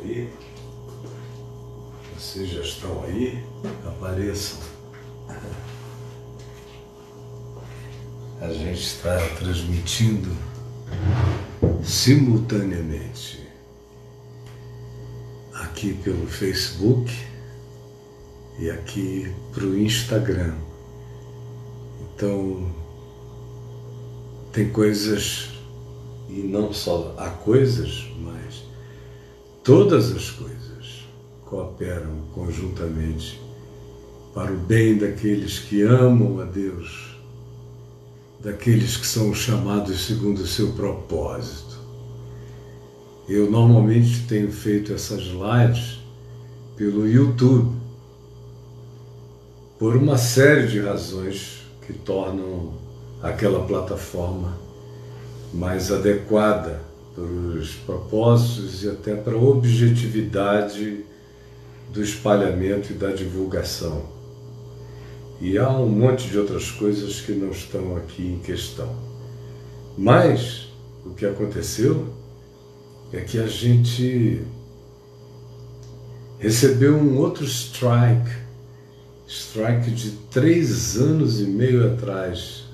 aí? Vocês já estão aí? Apareçam. A gente está transmitindo simultaneamente aqui pelo Facebook e aqui para o Instagram. Então, tem coisas, e não só há coisas, mas todas as coisas cooperam conjuntamente para o bem daqueles que amam a Deus, daqueles que são chamados segundo o seu propósito. Eu normalmente tenho feito essas lives pelo YouTube, por uma série de razões que tornam aquela plataforma mais adequada para os propósitos e até para a objetividade do espalhamento e da divulgação. E há um monte de outras coisas que não estão aqui em questão. Mas o que aconteceu é que a gente recebeu um outro strike de 3 anos e meio atrás,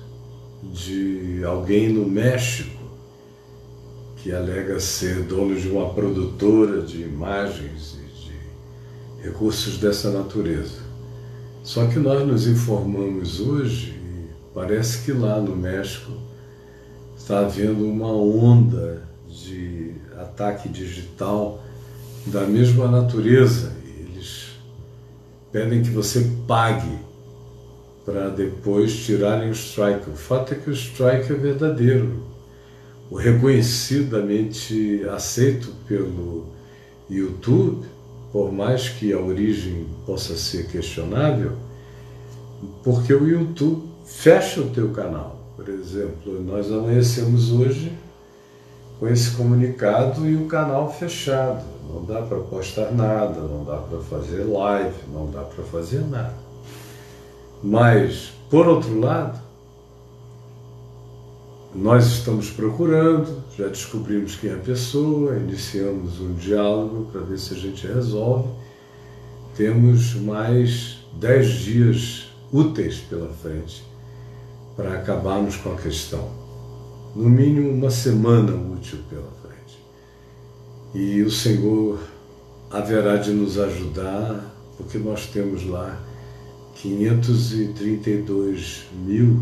de alguém no México que alega ser dono de uma produtora de imagens e de recursos dessa natureza. Só que nós nos informamos hoje e parece que lá no México está havendo uma onda de ataque digital da mesma natureza. Eles pedem que você pague para depois tirarem o strike. O fato é que o strike é verdadeiro. O reconhecidamente aceito pelo YouTube, por mais que a origem possa ser questionável, porque o YouTube fecha o teu canal. Por exemplo, nós amanhecemos hoje com esse comunicado e o canal fechado. Não dá para postar nada, não dá para fazer live, não dá para fazer nada. Mas, por outro lado, nós estamos procurando, já descobrimos quem é a pessoa, iniciamos um diálogo para ver se a gente resolve. Temos mais 10 dias úteis pela frente para acabarmos com a questão. No mínimo uma semana útil pela frente. E o Senhor haverá de nos ajudar, porque nós temos lá 532 mil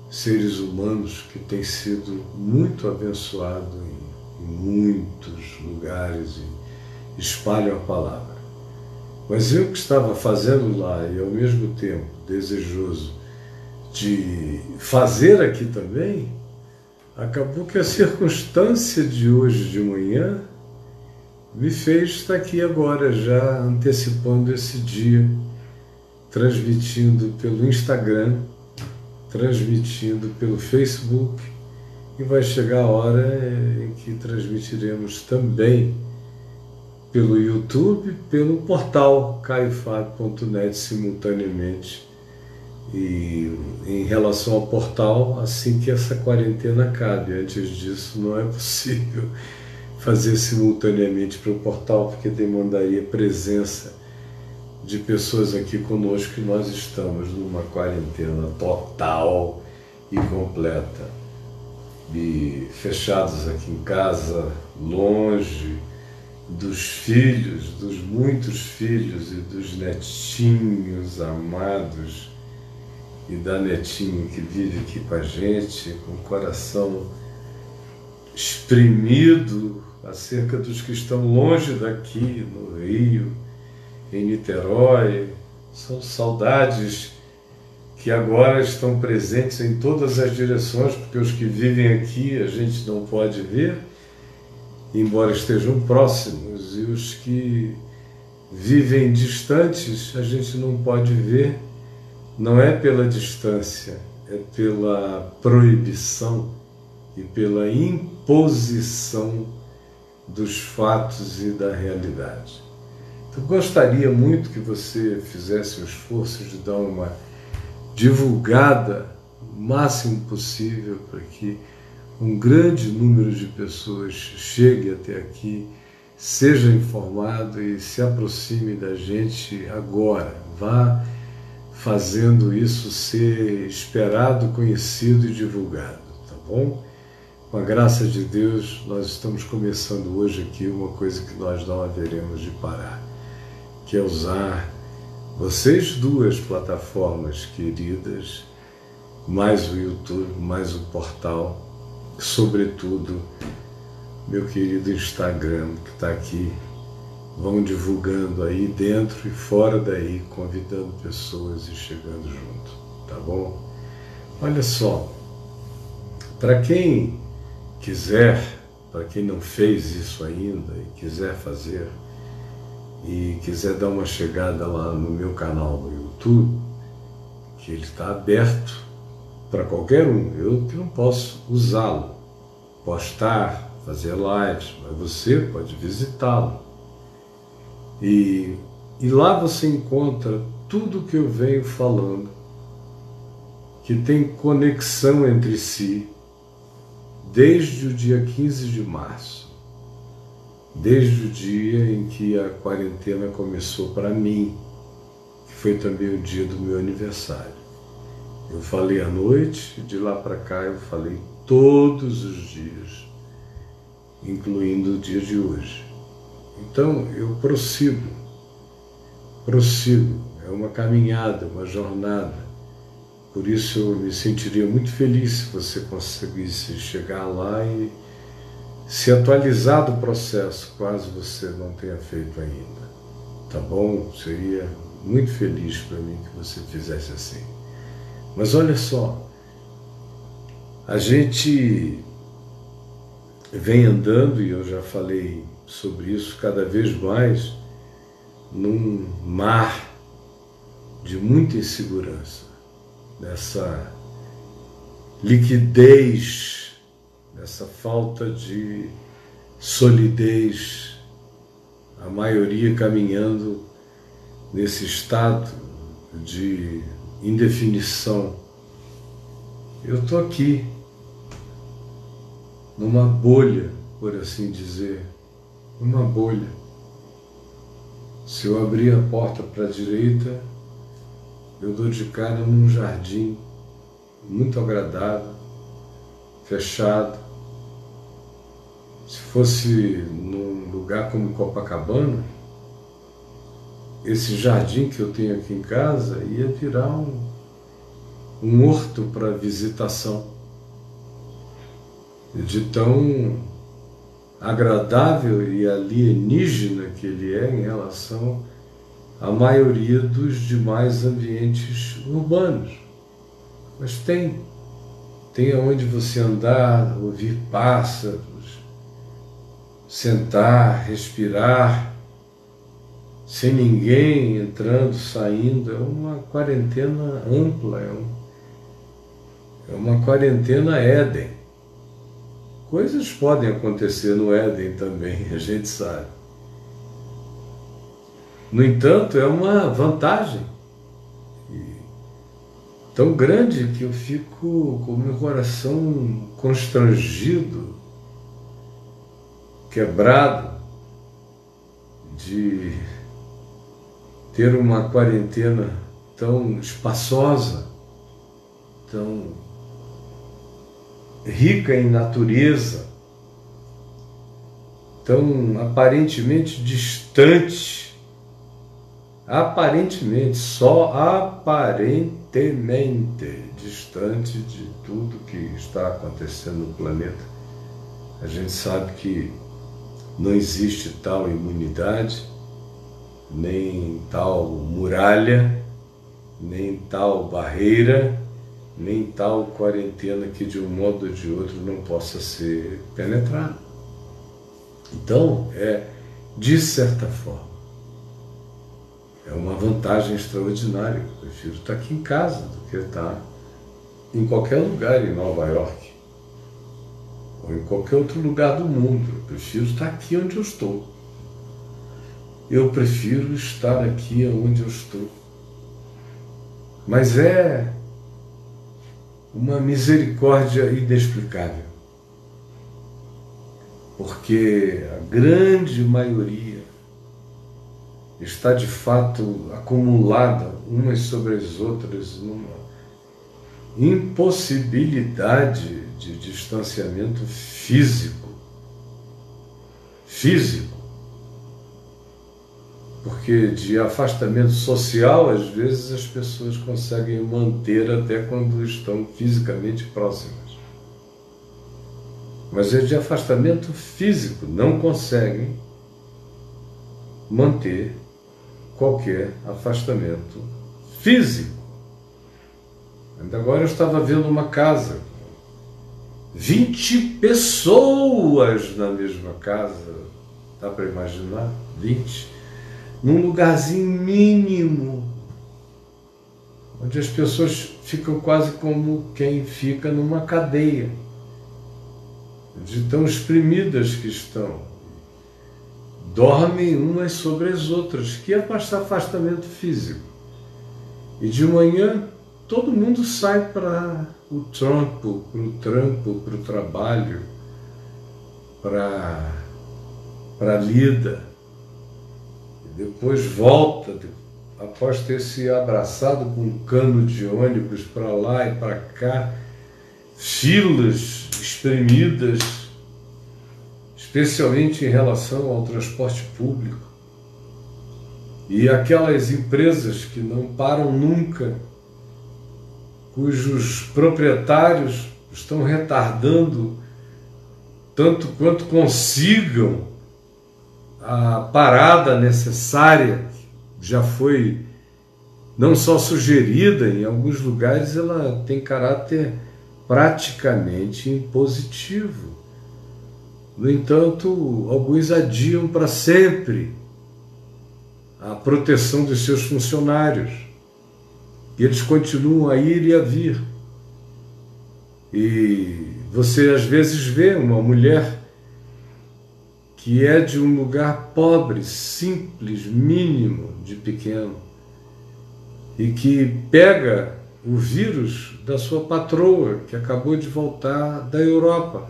seres humanos que têm sido muito abençoados em muitos lugares e espalham a palavra. Mas eu que estava fazendo lá e ao mesmo tempo desejoso de fazer aqui também, acabou que a circunstância de hoje de manhã me fez estar aqui agora, já antecipando esse dia, transmitindo pelo Instagram, transmitindo pelo Facebook, e vai chegar a hora em que transmitiremos também pelo YouTube, pelo portal caifab.net simultaneamente. E em relação ao portal, assim que essa quarentena acabe, antes disso não é possível fazer simultaneamente para o portal, porque demandaria presença de pessoas aqui conosco, e nós estamos numa quarentena total e completa. E fechados aqui em casa, longe dos filhos, dos muitos filhos e dos netinhos amados, e da netinha que vive aqui com a gente, com o coração exprimido acerca dos que estão longe daqui, no Rio, em Niterói. São saudades que agora estão presentes em todas as direções, porque os que vivem aqui a gente não pode ver, embora estejam próximos, e os que vivem distantes a gente não pode ver. Não é pela distância, é pela proibição e pela imposição dos fatos e da realidade. Então, gostaria muito que você fizesse o esforço de dar uma divulgada o máximo possível para que um grande número de pessoas chegue até aqui, seja informado e se aproxime da gente agora. Vá fazendo isso ser esperado, conhecido e divulgado, tá bom? Com a graça de Deus, nós estamos começando hoje aqui uma coisa que nós não haveremos de parar, que é usar vocês duas plataformas queridas, mais o YouTube, mais o portal, sobretudo meu querido Instagram, que está aqui. Vão divulgando aí dentro e fora daí, convidando pessoas e chegando junto, tá bom? Olha só, para quem quiser, para quem não fez isso ainda e quiser fazer, e quiser dar uma chegada lá no meu canal no YouTube, que ele está aberto para qualquer um, eu que não posso usá-lo, postar, fazer lives, mas você pode visitá-lo. E lá você encontra tudo que eu venho falando, que tem conexão entre si, desde o dia 15 de março, desde o dia em que a quarentena começou para mim, que foi também o dia do meu aniversário. Eu falei à noite, de lá para cá eu falei todos os dias, incluindo o dia de hoje. Então eu prossigo, é uma caminhada, uma jornada. Por isso eu me sentiria muito feliz se você conseguisse chegar lá e se atualizar do processo, caso você não tenha feito ainda. Tá bom? Seria muito feliz para mim que você fizesse assim. Mas olha só, a gente vem andando, e eu já falei sobre isso, cada vez mais num mar de muita insegurança, dessa liquidez, dessa falta de solidez, a maioria caminhando nesse estado de indefinição. Eu estou aqui, numa bolha, por assim dizer, uma bolha. Se eu abrir a porta para a direita, eu dou de cara num jardim muito agradável, fechado. Se fosse num lugar como Copacabana, esse jardim que eu tenho aqui em casa ia virar um horto para visitação, de tão agradável e alienígena que ele é em relação à maioria dos demais ambientes urbanos. Mas tem aonde você andar, ouvir pássaros, sentar, respirar, sem ninguém entrando, saindo. É uma quarentena ampla, é uma quarentena Éden. Coisas podem acontecer no Éden também, a gente sabe. No entanto, é uma vantagem tão grande que eu fico com o meu coração constrangido, quebrado, de ter uma quarentena tão espaçosa, tão rica em natureza, tão aparentemente distante, só aparentemente distante de tudo que está acontecendo no planeta. A gente sabe que não existe tal imunidade, nem tal muralha, nem tal barreira, nem tal quarentena que de um modo ou de outro não possa ser penetrada. Então, de certa forma, é uma vantagem extraordinária. Eu prefiro estar aqui em casa do que estar em qualquer lugar em Nova York ou em qualquer outro lugar do mundo. Eu prefiro estar aqui onde eu estou. Eu prefiro estar aqui onde eu estou. Mas é uma misericórdia inexplicável. porque a grande maioria está de fato acumulada umas sobre as outras numa impossibilidade de distanciamento físico. Porque de afastamento social, às vezes as pessoas conseguem manter até quando estão fisicamente próximas. Mas é de afastamento físico, não conseguem manter qualquer afastamento físico. Ainda agora eu estava vendo uma casa, 20 pessoas na mesma casa, dá para imaginar? 20, num lugarzinho mínimo, onde as pessoas ficam quase como quem fica numa cadeia, de tão espremidas que estão. Dormem umas sobre as outras, que é afastamento físico. E de manhã todo mundo sai para o trampo, para o trabalho, para a lida. E depois volta, após ter se abraçado com um cano de ônibus para lá e para cá, filas espremidas, especialmente em relação ao transporte público. E aquelas empresas que não param nunca, cujos proprietários estão retardando tanto quanto consigam a parada necessária, já foi não só sugerida, em alguns lugares ela tem caráter praticamente impositivo. No entanto, alguns adiam para sempre a proteção dos seus funcionários. E eles continuam a ir e a vir. E você às vezes vê uma mulher que é de um lugar pobre, simples, mínimo, de pequeno, e que pega o vírus da sua patroa, que acabou de voltar da Europa,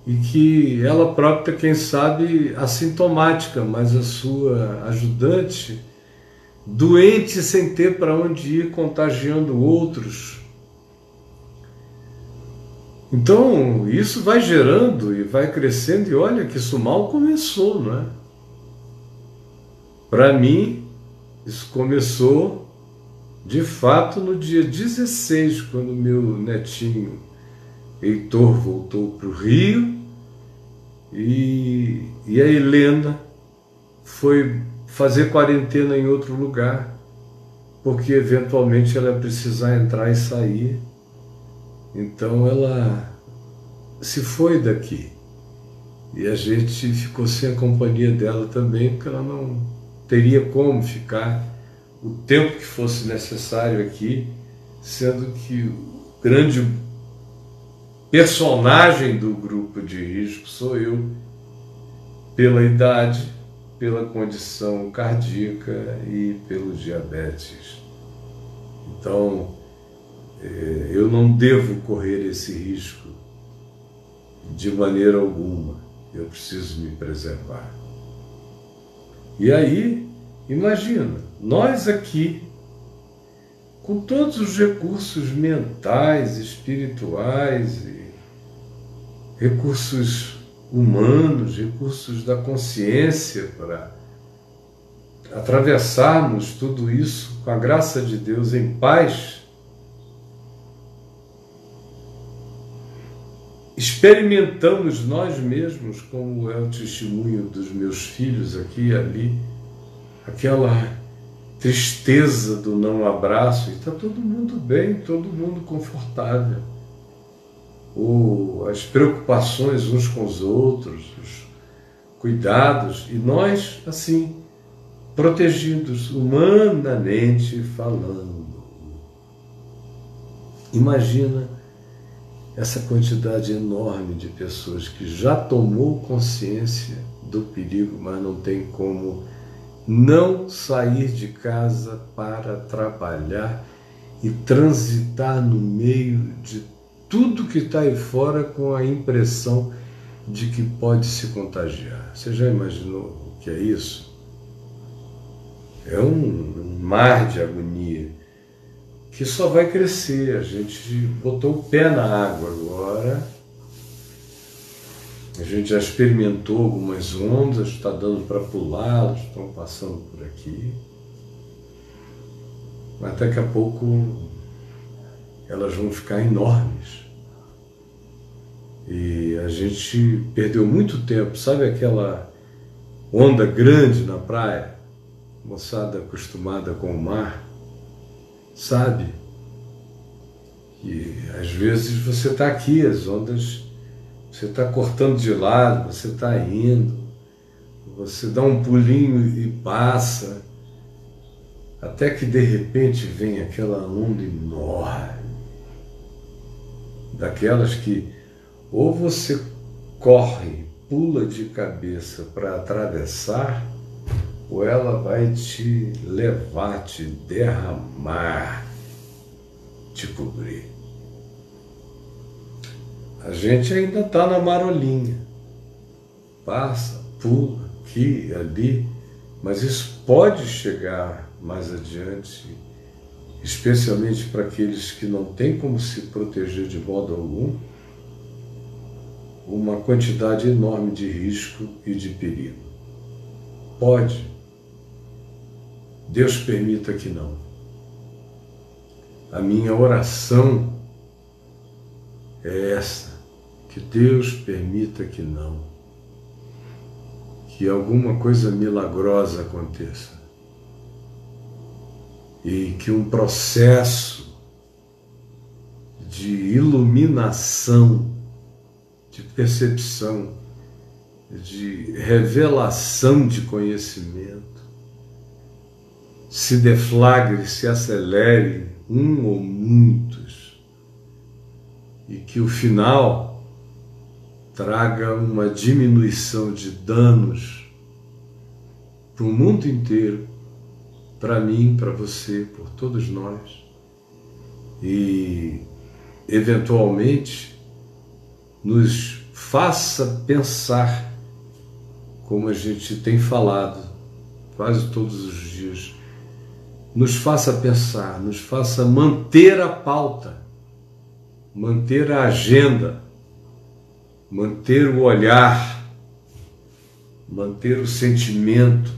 e que ela própria, quem sabe, assintomática, mas a sua ajudante, doente sem ter para onde ir, contagiando outros. Então, isso vai gerando e vai crescendo, e olha que isso mal começou, não é? Para mim, isso começou, de fato, no dia 16, quando meu netinho Heitor voltou para o Rio, e a Helena foi fazer quarentena em outro lugar, porque eventualmente ela ia precisar entrar e sair. Então ela se foi daqui. E a gente ficou sem a companhia dela também, porque ela não teria como ficar o tempo que fosse necessário aqui, sendo que o grande personagem do grupo de risco sou eu, pela idade, pela condição cardíaca e pelo diabetes. Então, eu não devo correr esse risco de maneira alguma. Eu preciso me preservar. E aí, imagina, nós aqui, com todos os recursos mentais, espirituais, e recursos humanos, recursos da consciência para atravessarmos tudo isso com a graça de Deus em paz, experimentamos nós mesmos, como é o testemunho dos meus filhos aqui e ali, aquela tristeza do não abraço, e está todo mundo bem, todo mundo confortável. Ou as preocupações uns com os outros, os cuidados, e nós, assim, protegidos, humanamente falando. Imagina essa quantidade enorme de pessoas que já tomou consciência do perigo, mas não tem como não sair de casa para trabalhar e transitar no meio de tudo que está aí fora com a impressão de que pode se contagiar. Você já imaginou o que é isso? É um mar de agonia que só vai crescer. A gente botou o pé na água agora, a gente já experimentou algumas ondas, está dando para pular, elas estão passando por aqui, mas daqui a pouco elas vão ficar enormes. E a gente perdeu muito tempo, sabe aquela onda grande na praia? Moçada acostumada com o mar, sabe? E às vezes você está aqui, as ondas, você está cortando de lado, você está indo, você dá um pulinho e passa, até que de repente vem aquela onda enorme, daquelas que ou você corre, pula de cabeça para atravessar, ou ela vai te levar, te derramar, te cobrir. A gente ainda está na marolinha, passa, pula, aqui, ali, mas isso pode chegar mais adiante, especialmente para aqueles que não têm como se proteger de modo algum, uma quantidade enorme de risco e de perigo. Pode. Deus permita que não. A minha oração é essa, que Deus permita que não. Que alguma coisa milagrosa aconteça. E que um processo de iluminação, de percepção, de revelação de conhecimento se deflagre, se acelere, um ou muitos, e que o final traga uma diminuição de danos para o mundo inteiro, para mim, para você, por todos nós, e eventualmente nos faça pensar, como a gente tem falado quase todos os dias, nos faça pensar, nos faça manter a pauta, manter a agenda, manter o olhar, manter o sentimento,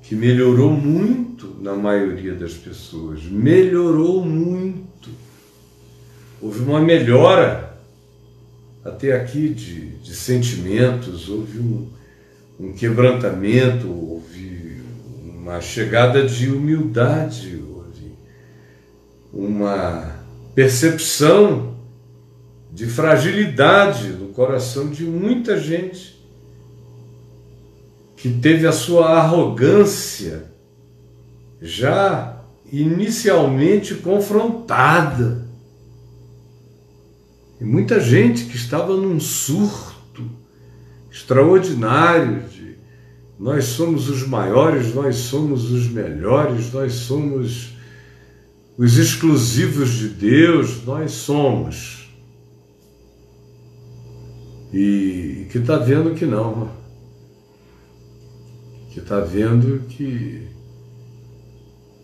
que melhorou muito na maioria das pessoas, melhorou muito. Houve uma melhora até aqui de sentimentos, houve um quebrantamento, houve uma chegada de humildade, houve uma percepção de fragilidade no coração de muita gente que teve a sua arrogância já inicialmente confrontada. E muita gente que estava num surto extraordinário de nós somos os maiores, nós somos os melhores, nós somos os exclusivos de Deus, nós somos. E que está vendo que não. Que está vendo que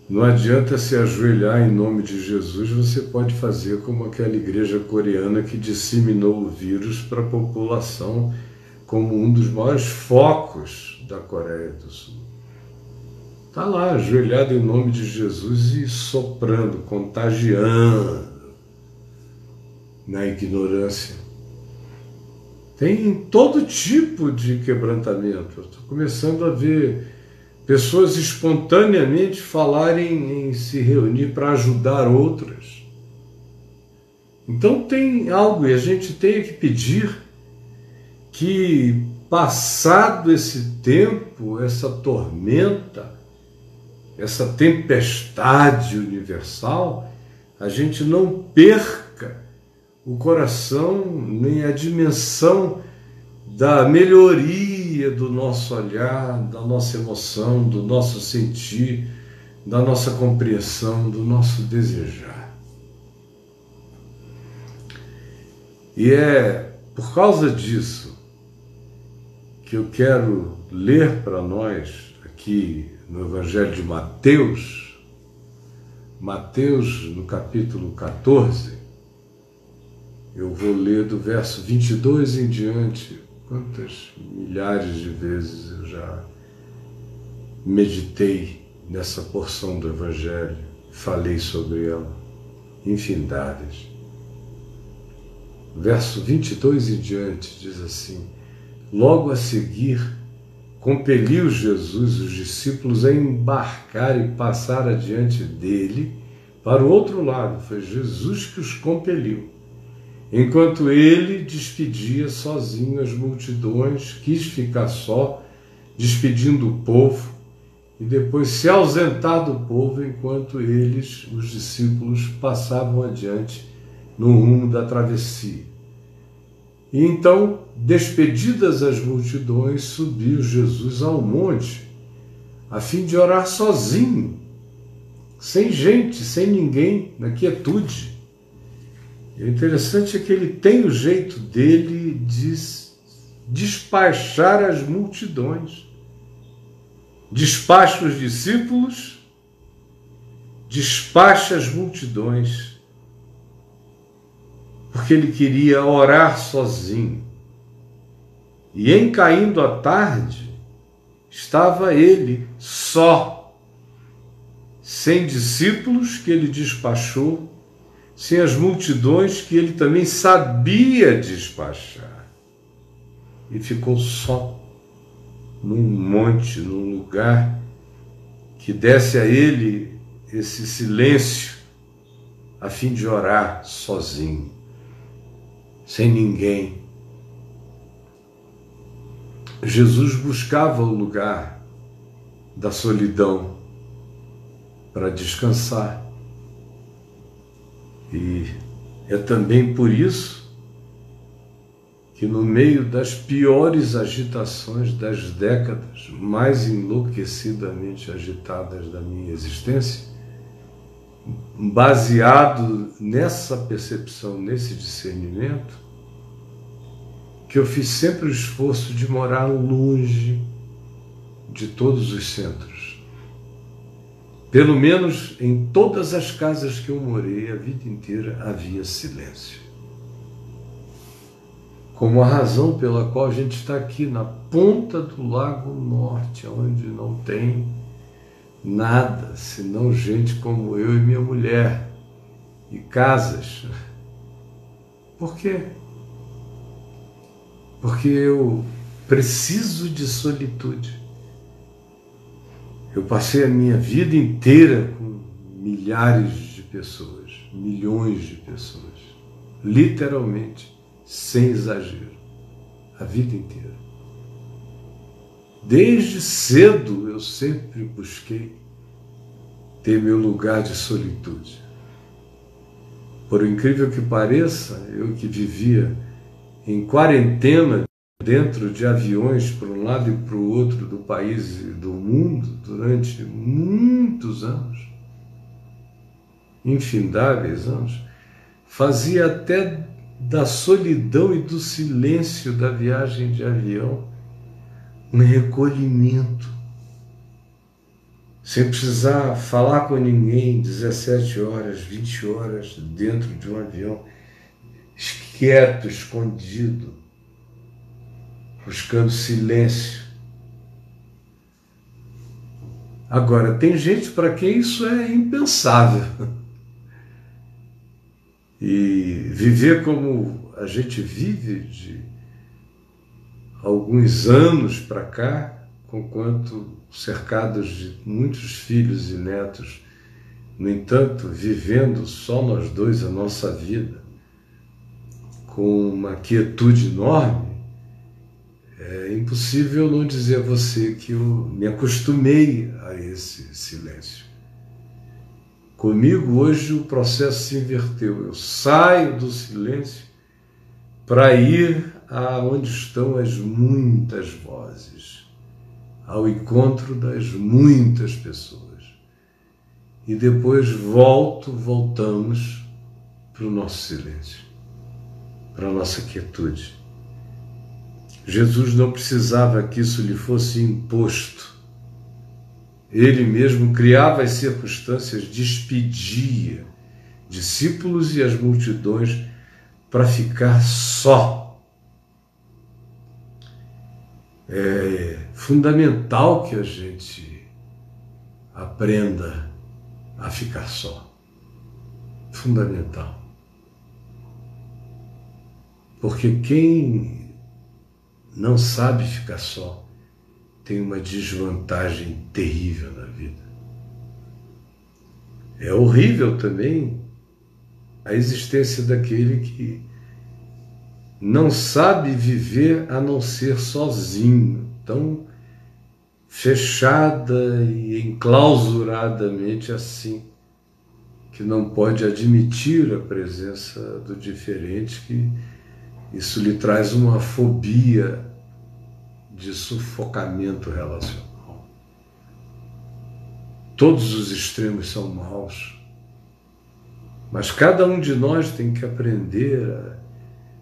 não adianta se ajoelhar em nome de Jesus, você pode fazer como aquela igreja coreana que disseminou o vírus para a população como um dos maiores focos da Coreia do Sul. Está lá, ajoelhado em nome de Jesus e soprando, contagiando na ignorância. Tem todo tipo de quebrantamento. Eu estou começando a ver pessoas espontaneamente falarem em se reunir para ajudar outras. Então tem algo, e a gente tem que pedir que, passado esse tempo, essa tormenta, essa tempestade universal, a gente não perca o coração nem a dimensão da melhoria do nosso olhar, da nossa emoção, do nosso sentir, da nossa compreensão, do nosso desejar. E é Por causa disso, que eu quero ler para nós aqui no Evangelho de Mateus, no capítulo 14, eu vou ler do verso 22 em diante. Quantas milhares de vezes eu já meditei nessa porção do Evangelho, falei sobre ela, infindáveis. Verso 22 em diante diz assim: logo a seguir, compeliu Jesus os discípulos a embarcar e passar adiante dele para o outro lado. Foi Jesus que os compeliu. Enquanto ele despedia sozinho as multidões, quis ficar só, despedindo o povo, e depois se ausentar do povo enquanto eles, os discípulos, passavam adiante no rumo da travessia. E então, despedidas as multidões, subiu Jesus ao monte, a fim de orar sozinho, sem gente, sem ninguém, na quietude. E o interessante é que ele tem o jeito dele de despachar as multidões. Despacha os discípulos, despacha as multidões, porque ele queria orar sozinho. E em caindo a tarde, estava ele só, sem discípulos que ele despachou, sem as multidões que ele também sabia despachar. E ficou só, num monte, num lugar que desse a ele esse silêncio, a fim de orar sozinho, sem ninguém. Jesus buscava o lugar da solidão para descansar. E é também por isso que no meio das piores agitações das décadas mais enlouquecidamente agitadas da minha existência, baseado nessa percepção, nesse discernimento, que eu fiz sempre o esforço de morar longe de todos os centros. Pelo menos em todas as casas que eu morei a vida inteira havia silêncio. Como a razão pela qual a gente está aqui na ponta do Lago Norte, onde não tem nada, senão gente como eu e minha mulher, e casas. Por quê? Porque eu preciso de solitude. Eu passei a minha vida inteira com milhares de pessoas, milhões de pessoas, literalmente, sem exagero, a vida inteira. Desde cedo eu sempre busquei ter meu lugar de solitude. Por incrível que pareça, eu que vivia em quarentena dentro de aviões para um lado e para o outro do país e do mundo durante muitos anos, infindáveis anos, fazia até da solidão e do silêncio da viagem de avião um recolhimento, sem precisar falar com ninguém 17 horas, 20 horas dentro de um avião, quieto, escondido, buscando silêncio. Agora, tem gente para quem isso é impensável. E viver como a gente vive de alguns anos para cá, conquanto cercados de muitos filhos e netos, no entanto, vivendo só nós dois a nossa vida, com uma quietude enorme, é impossível não dizer a você que eu me acostumei a esse silêncio. Comigo hoje o processo se inverteu. Eu saio do silêncio para ir aonde estão as muitas vozes, ao encontro das muitas pessoas. E depois voltamos para o nosso silêncio, para a nossa quietude. Jesus não precisava que isso lhe fosse imposto. Ele mesmo criava as circunstâncias, despedia discípulos e as multidões para ficar só. É fundamental que a gente aprenda a ficar só. Fundamental. Porque quem não sabe ficar só tem uma desvantagem terrível na vida. É horrível também a existência daquele que não sabe viver a não ser sozinho, tão fechada e enclausuradamente assim, que não pode admitir a presença do diferente, que isso lhe traz uma fobia de sufocamento relacional. Todos os extremos são maus, mas cada um de nós tem que aprender a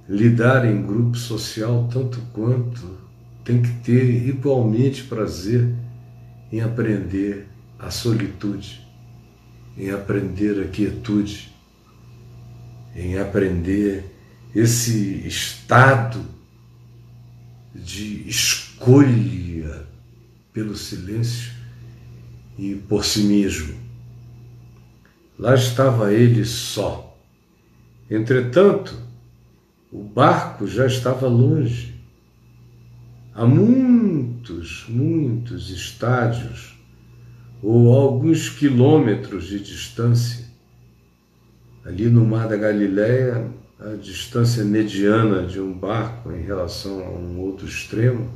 lidar em grupo social tanto quanto tem que ter igualmente prazer em aprender a solitude, em aprender a quietude, em aprender esse estado de escolha pelo silêncio e por si mesmo. Lá estava ele só. Entretanto, o barco já estava longe, a muitos estádios ou alguns quilômetros de distância. Ali no Mar da Galileia, a distância mediana de um barco em relação a um outro extremo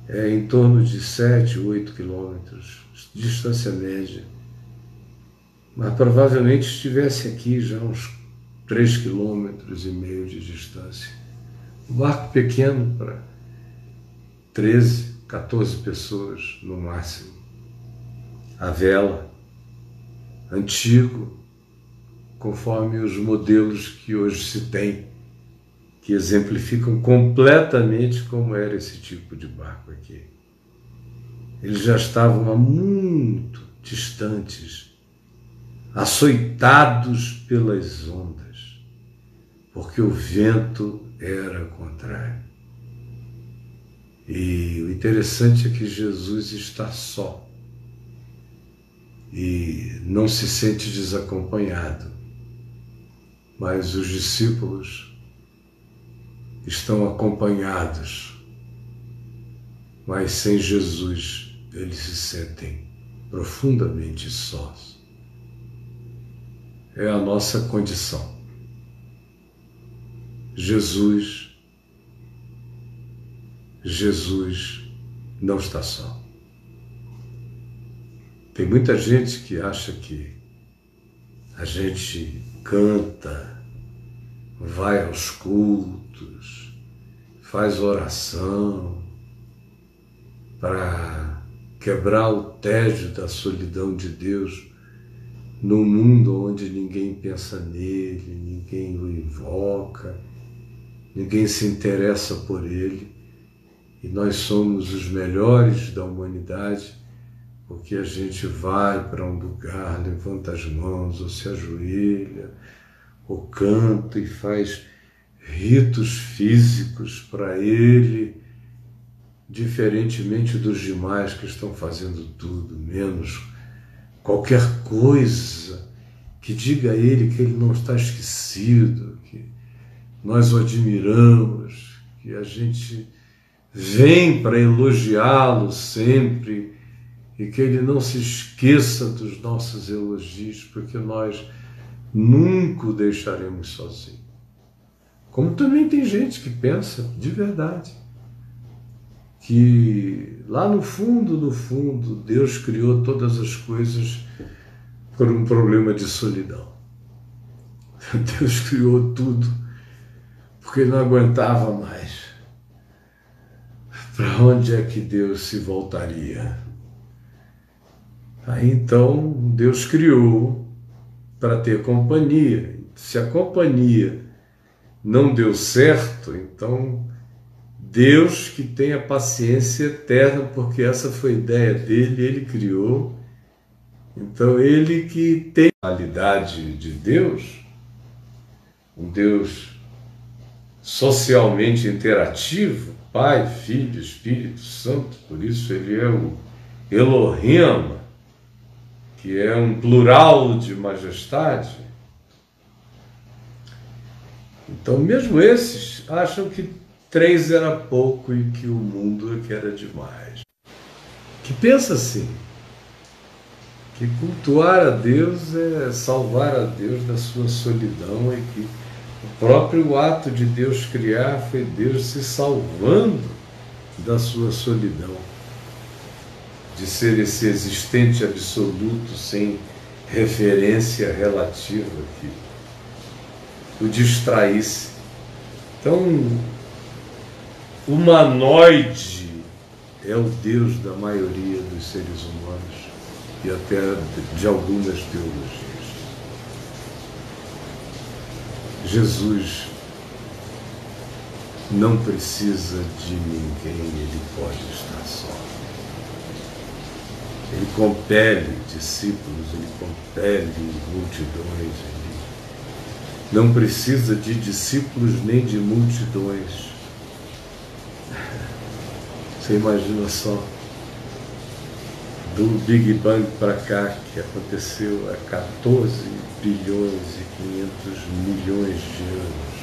é em torno de 7, 8 quilômetros, distância média. Mas provavelmente estivesse aqui já uns 3,5 quilômetros de distância. Um barco pequeno para 13, 14 pessoas no máximo. A vela, antigo, conforme os modelos que hoje se tem, que exemplificam completamente como era esse tipo de barco aqui. Eles já estavam há muito distantes, açoitados pelas ondas, porque o vento era contrário. E o interessante é que Jesus está só e não se sente desacompanhado, mas os discípulos estão acompanhados, mas sem Jesus eles se sentem profundamente sós. É a nossa condição. Jesus não está só. Tem muita gente que acha que a gente canta, vai aos cultos, faz oração para quebrar o tédio da solidão de Deus num mundo onde ninguém pensa nele, ninguém o invoca, ninguém se interessa por ele, e nós somos os melhores da humanidade porque a gente vai para um lugar, levanta as mãos, ou se ajoelha, ou canta e faz ritos físicos para ele, diferentemente dos demais que estão fazendo tudo, menos qualquer coisa que diga a ele que ele não está esquecido, que nós o admiramos, que a gente vem para elogiá-lo sempre e que ele não se esqueça dos nossos elogios, porque nós nunca o deixaremos sozinho. Como também tem gente que pensa de verdade que lá no fundo, Deus criou todas as coisas por um problema de solidão. Deus criou tudo porque ele não aguentava mais. Para onde é que Deus se voltaria? Aí então Deus criou para ter companhia. Se a companhia não deu certo, então Deus que tem a paciência eterna, porque essa foi a ideia dele, ele criou. Então ele que tem a qualidade de Deus, um Deus socialmente interativo, Pai, Filho, Espírito Santo, por isso ele é o Elohim, que é um plural de majestade. Então mesmo esses acham que 3 era pouco e que o mundo é que era demais. Que pensa assim, que cultuar a Deus é salvar a Deus da sua solidão e que o próprio ato de Deus criar foi Deus se salvando da sua solidão, de ser esse existente absoluto sem referência relativa que o distraísse. Então, humanoide é o Deus da maioria dos seres humanos e até de algumas teologias. Jesus não precisa de ninguém, ele pode estar só. Ele compele discípulos, ele compele multidões, ele não precisa de discípulos nem de multidões. Você imagina só, do Big Bang para cá, que aconteceu há 14 bilhões e 500 milhões de anos,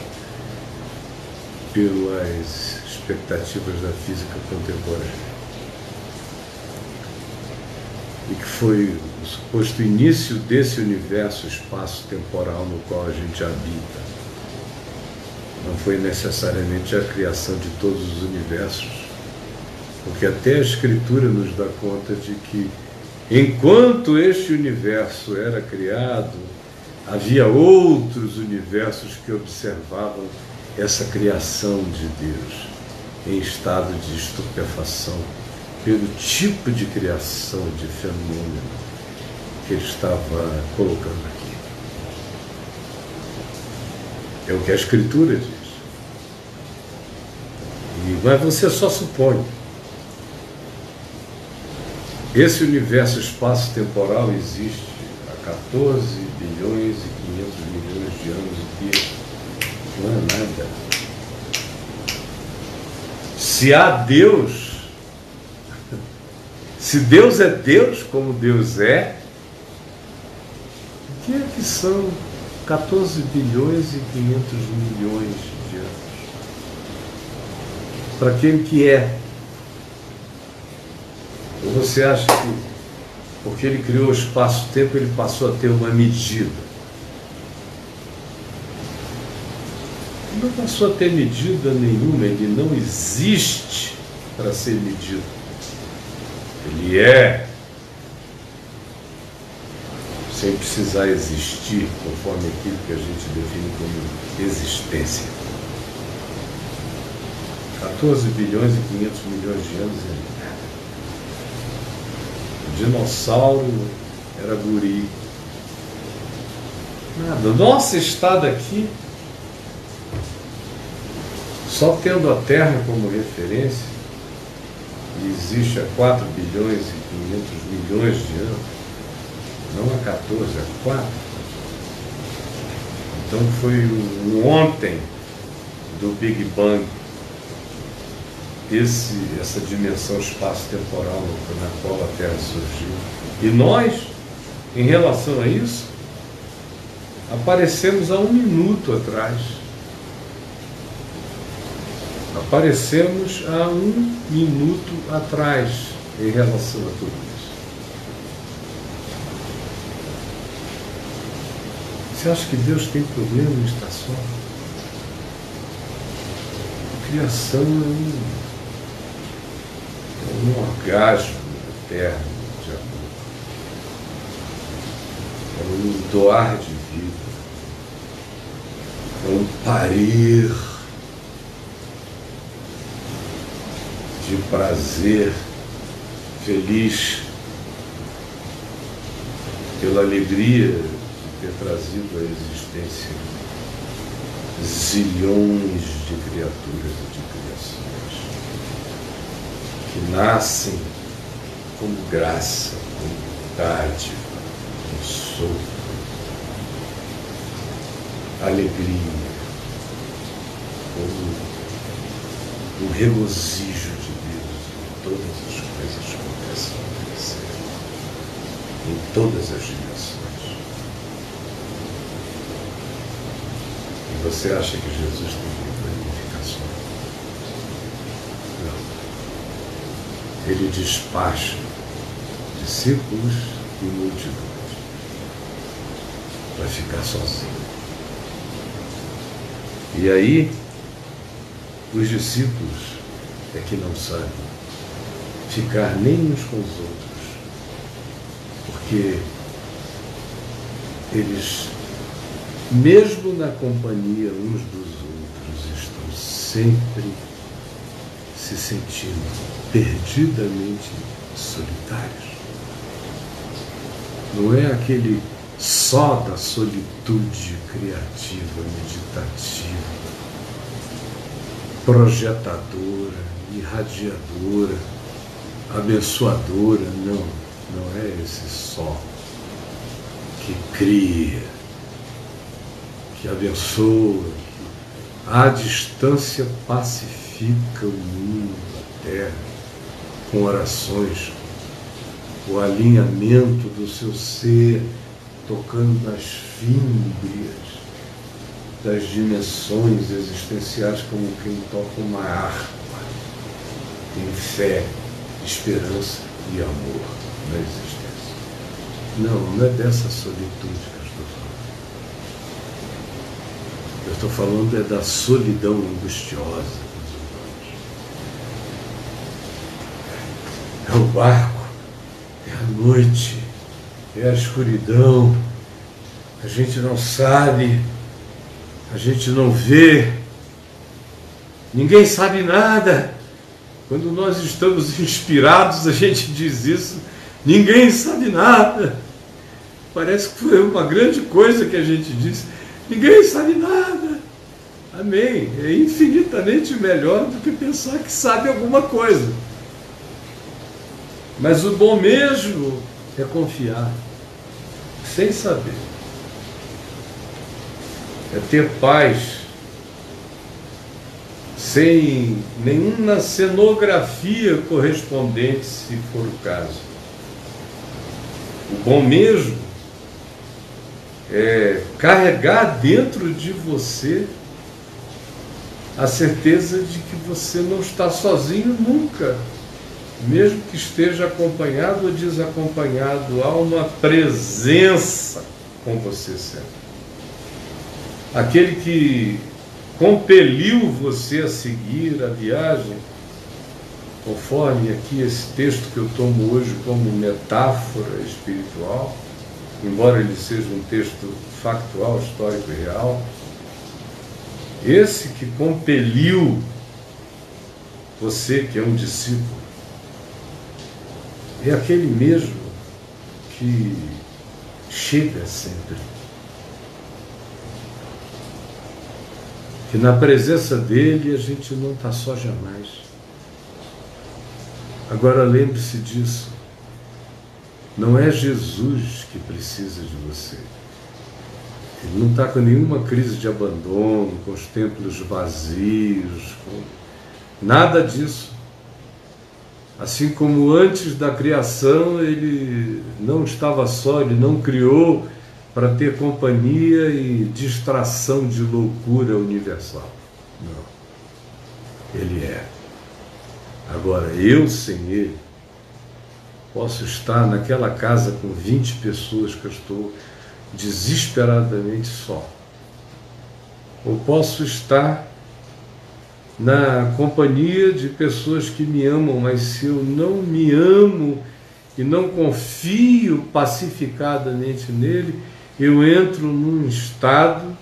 pelas expectativas da física contemporânea, e que foi o suposto início desse universo espaço-temporal no qual a gente habita. Não foi necessariamente a criação de todos os universos, porque até a Escritura nos dá conta de que, enquanto este universo era criado, havia outros universos que observavam essa criação de Deus em estado de estupefação pelo tipo de criação, de fenômeno que ele estava colocando aqui. É o que a Escritura diz. Mas você só supõe. Esse universo espaço-temporal existe há 14 bilhões e 500 milhões de anos, o que não é nada. Se há Deus, se Deus é Deus, como Deus é, o que é que são 14 bilhões e 500 milhões de anos? Para aquele que é. Ou você acha que, porque ele criou o espaço-tempo, ele passou a ter uma medida? Ele não passou a ter medida nenhuma, ele não existe para ser medido. Ele é, sem precisar existir, conforme aquilo que a gente define como existência. 14 bilhões e 500 milhões de anos é nada. O dinossauro era guri. Nada. Nosso estado aqui, só tendo a Terra como referência, e existe há 4 bilhões e 500 milhões de anos, não há 14, há 4. Então foi o ontem do Big Bang, essa dimensão espaço-temporal na qual a Terra surgiu. E nós, em relação a isso, aparecemos há 1 minuto atrás. Aparecemos há 1 minuto atrás em relação a tudo isso. Você acha que Deus tem problema em estar só? A criação é um orgasmo eterno de amor. É um doar de vida. É um parir de prazer, feliz pela alegria de ter trazido à existência zilhões de criaturas e de criações que nascem como graça, como dádiva, consolo, alegria, como um regozijo de Deus em todas as coisas que começam a acontecer, em todas as direções. E você acha que Jesus tem planificações? Não. Ele despacha discípulos e multidões para ficar sozinho. E aí, os discípulos é que não sabem ficar nem uns com os outros, porque eles, mesmo na companhia uns dos outros, estão sempre se sentindo perdidamente solitários. Não é aquele só da solitude criativa, meditativa, projetadora, irradiadora, abençoadora, não é esse só que cria, que abençoa, que à distância pacifica o mundo, a terra, com orações, o alinhamento do seu ser, tocando nas fímbrias das dimensões existenciais como quem toca uma harpa, em fé, esperança e amor na existência. Não é dessa solitude que eu estou falando. Eu estou falando é da solidão angustiosa dos humanos. É o barco, é a noite, é a escuridão, a gente não sabe, a gente não vê, ninguém sabe nada. Quando nós estamos inspirados, a gente diz isso, ninguém sabe nada. Parece que foi uma grande coisa que a gente disse, ninguém sabe nada. Amém. É infinitamente melhor do que pensar que sabe alguma coisa. Mas o bom mesmo é confiar, sem saber. É ter paz, sem nenhuma cenografia correspondente, se for o caso. O bom mesmo é carregar dentro de você a certeza de que você não está sozinho nunca. Mesmo que esteja acompanhado ou desacompanhado, há uma presença com você sempre. Aquele que compeliu você a seguir a viagem, conforme aqui esse texto que eu tomo hoje como metáfora espiritual, embora ele seja um texto factual, histórico e real, esse que compeliu você, que é um discípulo, é aquele mesmo que chega sempre. Que na presença dele a gente não está só jamais. Agora lembre-se disso. Não é Jesus que precisa de você. Ele não está com nenhuma crise de abandono, com os templos vazios, com nada disso. Assim como antes da criação ele não estava só, ele não criou para ter companhia e distração de loucura universal. Não. Ele é. Agora, eu sem ele, posso estar naquela casa com 20 pessoas que eu estou desesperadamente só. Ou posso estar na companhia de pessoas que me amam, mas se eu não me amo e não confio pacificadamente nele, eu entro num estado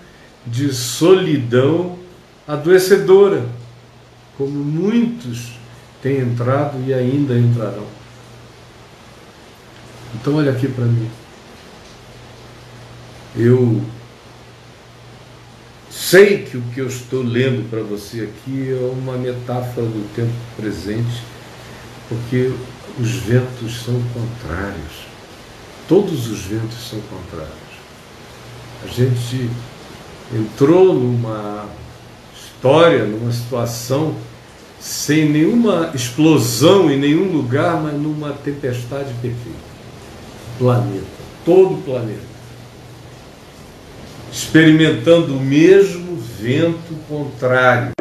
de solidão adoecedora, como muitos têm entrado e ainda entrarão. Então olha aqui para mim. Eu sei que o que eu estou lendo para você aqui é uma metáfora do tempo presente, porque os ventos são contrários. Todos os ventos são contrários. A gente entrou numa história, numa situação sem nenhuma explosão em nenhum lugar, mas numa tempestade perfeita. Planeta, todo o planeta, experimentando o mesmo vento contrário.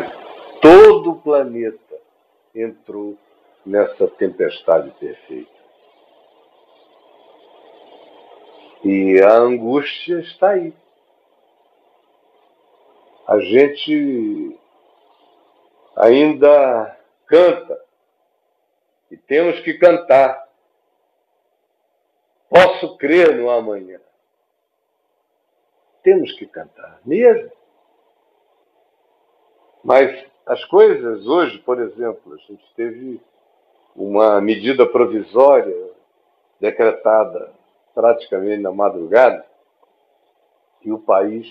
Todo o planeta entrou nessa tempestade perfeita. E a angústia está aí. A gente ainda canta, e temos que cantar. Posso crer no amanhã. Temos que cantar, mesmo. Mas as coisas hoje, por exemplo, a gente teve uma medida provisória decretada praticamente na madrugada, e o país,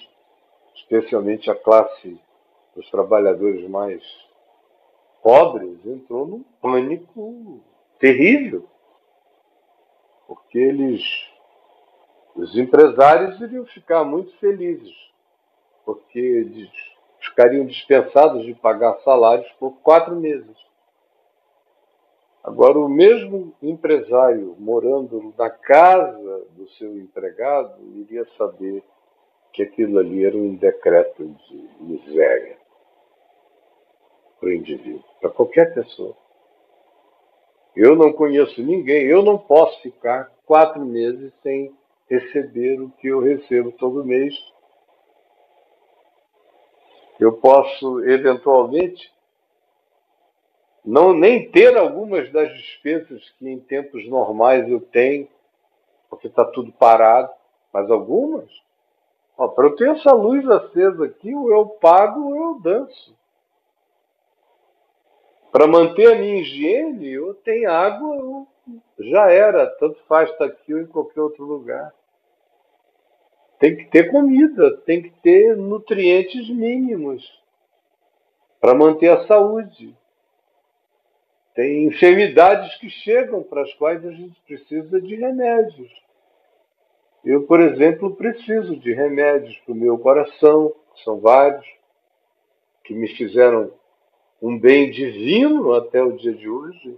especialmente a classe dos trabalhadores mais pobres, entrou num pânico terrível, porque os empresários iriam ficar muito felizes, porque ficariam dispensados de pagar salários por 4 meses. Agora, o mesmo empresário morando na casa do seu empregado iria saber que aquilo ali era um decreto de miséria para o indivíduo, para qualquer pessoa. Eu não conheço ninguém, eu não posso ficar 4 meses sem receber o que eu recebo todo mês. Eu posso, eventualmente, nem ter algumas das despesas que em tempos normais eu tenho, porque está tudo parado, mas algumas, para eu ter essa luz acesa aqui, ou eu pago ou eu danço. Para manter a minha higiene, eu tenho água, já era, tanto faz estar aqui ou em qualquer outro lugar. Tem que ter comida, tem que ter nutrientes mínimos para manter a saúde. Tem enfermidades que chegam para as quais a gente precisa de remédios. Eu, por exemplo, preciso de remédios para o meu coração, que são vários, que me fizeram um bem divino até o dia de hoje.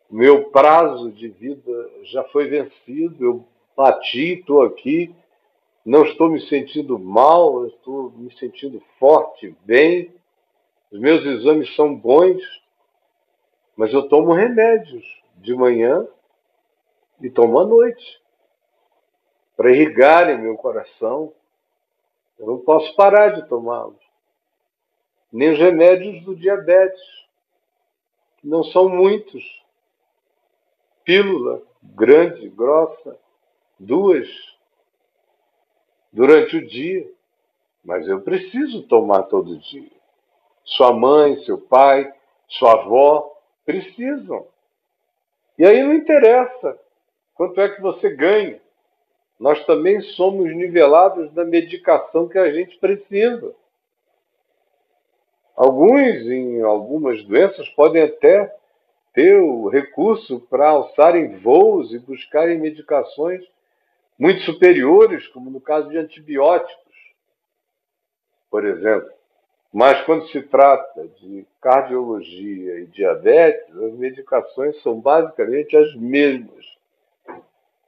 O meu prazo de vida já foi vencido, eu bati, estou aqui, não estou me sentindo mal, estou me sentindo forte, bem. Os meus exames são bons, mas eu tomo remédios de manhã e tomo à noite para irrigarem meu coração. Eu não posso parar de tomá-los. Nem os remédios do diabetes, que não são muitos. Pílula grande, grossa, 2 durante o dia, mas eu preciso tomar todo dia. Sua mãe, seu pai, sua avó precisam. E aí não interessa quanto é que você ganha. Nós também somos nivelados da medicação que a gente precisa. Alguns, em algumas doenças, podem até ter o recurso para alçarem voos e buscarem medicações muito superiores, como no caso de antibióticos, por exemplo. Mas quando se trata de cardiologia e diabetes, as medicações são basicamente as mesmas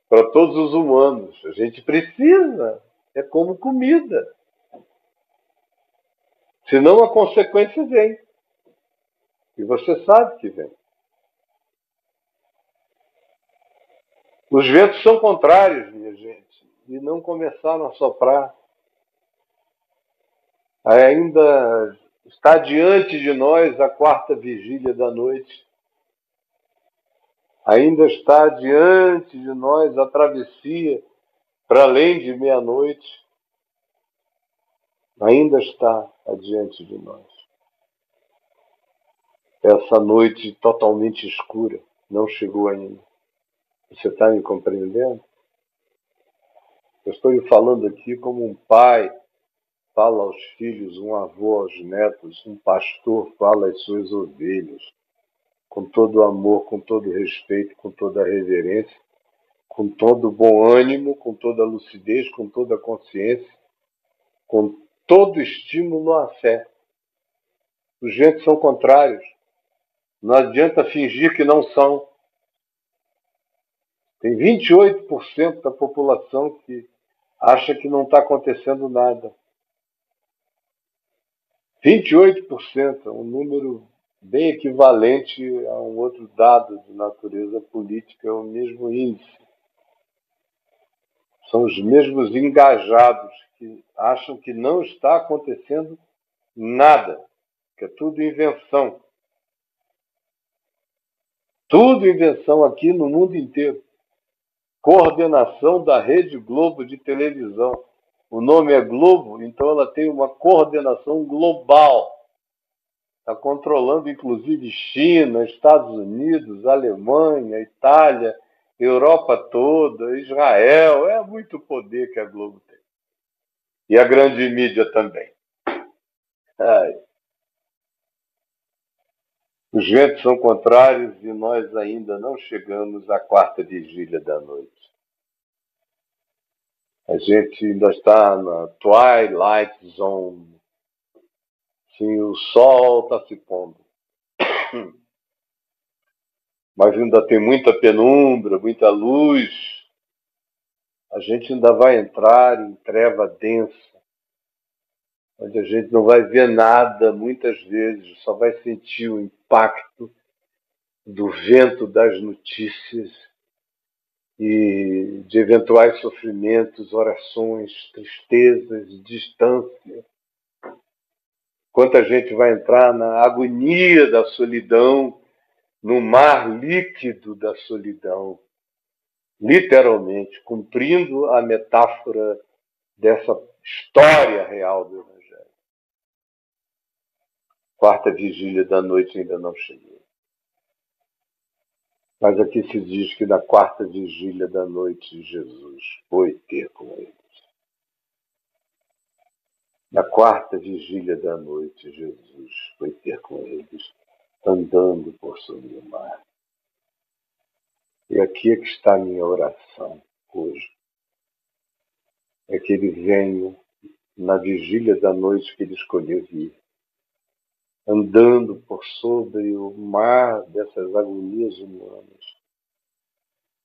para todos os humanos. A gente precisa, é como comida. Senão a consequência vem. E você sabe que vem. Os ventos são contrários, minha gente, e não começaram a soprar. Ainda está diante de nós a 4ª vigília da noite. Ainda está diante de nós a travessia para além de meia-noite. Ainda está adiante de nós. Essa noite totalmente escura não chegou ainda. Você está me compreendendo? Eu estou lhe falando aqui como um pai fala aos filhos, um avô aos netos, um pastor fala às suas ovelhas, com todo o amor, com todo o respeito, com toda a reverência, com todo o bom ânimo, com toda a lucidez, com toda a consciência, com todo o estímulo à fé. Os ventos são contrários. Não adianta fingir que não são. Tem 28% da população que acha que não está acontecendo nada. 28% é um número bem equivalente a um outro dado de natureza política, é o mesmo índice. São os mesmos engajados que acham que não está acontecendo nada, que é tudo invenção. Tudo invenção aqui no mundo inteiro. Coordenação da Rede Globo de televisão. O nome é Globo, então ela tem uma coordenação global. Está controlando, inclusive, China, Estados Unidos, Alemanha, Itália, Europa toda, Israel. É muito poder que a Globo tem. E a grande mídia também. Ai. Os ventos são contrários e nós ainda não chegamos à quarta vigília da noite. A gente ainda está na Twilight Zone. Sim, o sol está se pondo. Mas ainda tem muita penumbra, muita luz. A gente ainda vai entrar em treva densa, onde a gente não vai ver nada, muitas vezes, só vai sentir o impacto do vento das notícias e de eventuais sofrimentos, orações, tristezas, distância. Quanta gente vai entrar na agonia da solidão, no mar líquido da solidão, literalmente, cumprindo a metáfora dessa história real do Evangelho. Quarta vigília da noite ainda não chegou. Mas aqui se diz que na quarta vigília da noite Jesus foi ter com eles. Na quarta vigília da noite Jesus foi ter com eles, andando por sobre o mar. E aqui é que está a minha oração hoje. É que ele venha na vigília da noite que ele escolheu vir, andando por sobre o mar dessas agonias humanas,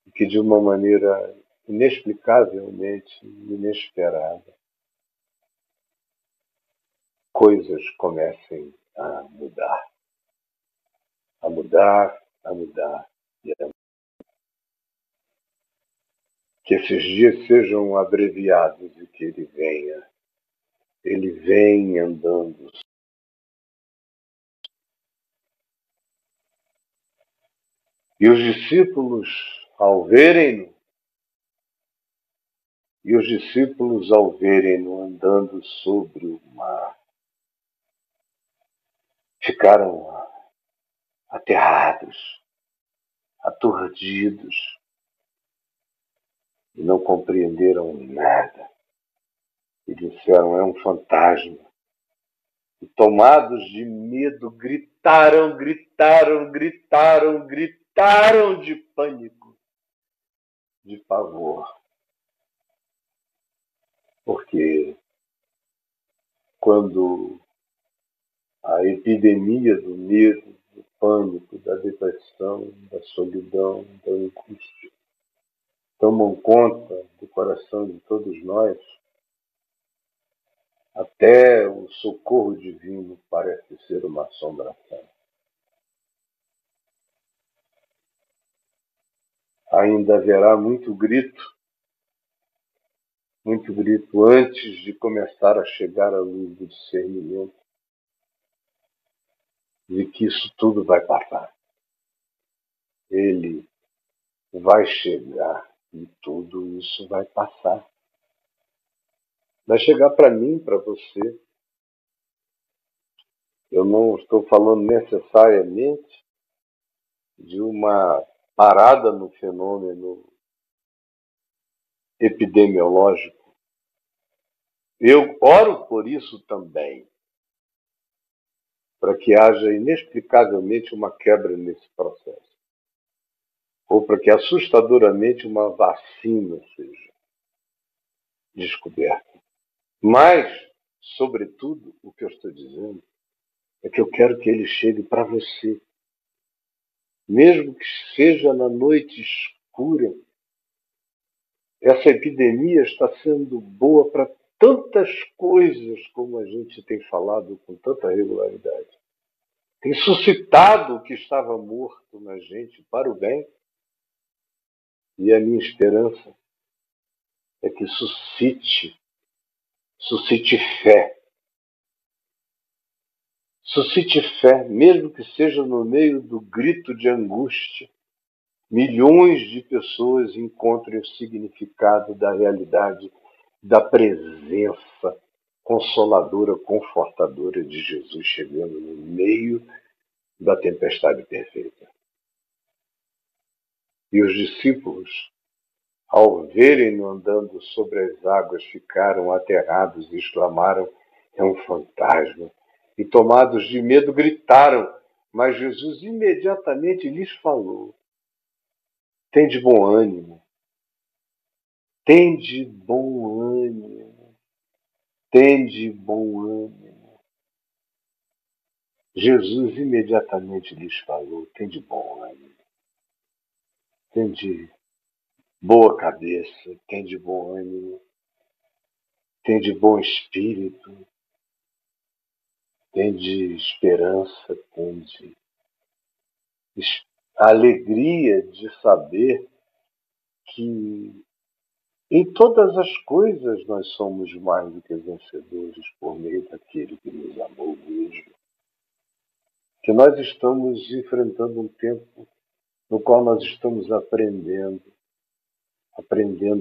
e que de uma maneira inexplicavelmente inesperada, coisas comecem a mudar, a mudar, a mudar e a mudar. Que esses dias sejam abreviados e que ele vem andando. E os discípulos, ao verem-no, andando sobre o mar, ficaram aterrados, aturdidos, e não compreenderam nada. E disseram, é um fantasma. E tomados de medo, gritaram de pânico, de pavor. Porque quando a epidemia do medo, do pânico, da depressão, da solidão, da angústia tomam conta do coração de todos nós, até o socorro divino parece ser uma assombração. Ainda haverá muito grito antes de começar a chegar à luz do discernimento de que isso tudo vai passar. Ele vai chegar e tudo isso vai passar. Vai chegar para mim, para você. Eu não estou falando necessariamente de uma parada no fenômeno epidemiológico, Eu oro por isso também, para que haja inexplicavelmente uma quebra nesse processo, ou para que assustadoramente uma vacina seja descoberta. Mas, sobretudo, o que eu estou dizendo é que eu quero que ele chegue para você, mesmo que seja na noite escura. Essa epidemia está sendo boa para tantas coisas, como a gente tem falado com tanta regularidade. Tem suscitado o que estava morto na gente para o bem. E a minha esperança é que suscite fé. Suscite fé, mesmo que seja no meio do grito de angústia. Milhões de pessoas encontrem o significado da realidade, da presença consoladora, confortadora de Jesus chegando no meio da tempestade perfeita. E os discípulos, ao verem-no andando sobre as águas, ficaram aterrados e exclamaram: é um fantasma. E tomados de medo, gritaram. Mas Jesus imediatamente lhes falou: tende bom ânimo, tende bom ânimo, tende bom ânimo. Jesus imediatamente lhes falou: tende bom ânimo, tende boa cabeça, tende bom ânimo, tende bom espírito, tende esperança, tende a alegria de saber que em todas as coisas nós somos mais do que vencedores por meio daquele que nos amou mesmo. Que nós estamos enfrentando um tempo no qual nós estamos aprendendo